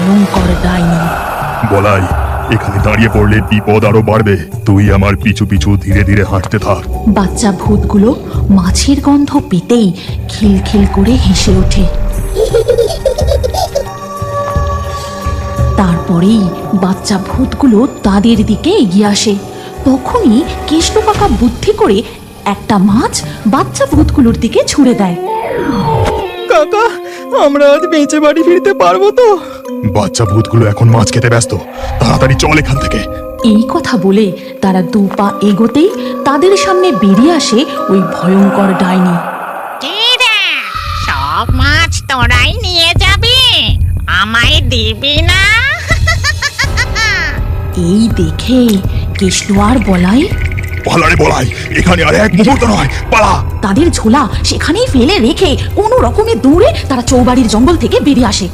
ভয়ঙ্কর ডাইনি। বলাই, এখানে দাঁড়িয়ে পড়লে বিপদ আরো বাড়বে। তুই আমার পিছু পিছু ধীরে ধীরে হাঁটতে থাক। বাচ্চা ভূতগুলো মাছের গন্ধ পেতেই খিলখিল করে হেসে ওঠে। তারপরেই বাচ্চা ভূতগুলো তাদের দিকে এগিয়ে আসে। তখনই কেষ্ট কাকা বুদ্ধি করে একটা মাছ বাচ্চা ভূতগুলোর দিকে ছুঁড়ে দেয়। কাকা, আমরা আজ বেঁচে বাড়ি ফিরতে পারবো তো? বাচ্চা ভূতগুলো এখন মাছ খেতে ব্যস্ত, তাড়াতাড়ি চল এখান থেকে। এই কথা বলে তারা দু পা এগোতেই তাদের সামনে বেরিয়ে আসে ওই ভয়ঙ্কর ডাইনি। কি রে, সব মাছ তোরাই নিয়ে যাবি, আমায় দিবি না? এই দেখে কৃষ্ণ আর বলাই পালা রে বলাই, এখানে আর এক মুহূর্ত নয়, পালা। তাদের ঝোলা সেখানেই ফেলে রেখে কোনো রকমে দৌড়ে তারা চৌবাড়ির জঙ্গল থেকে বেরিয়ে আসে।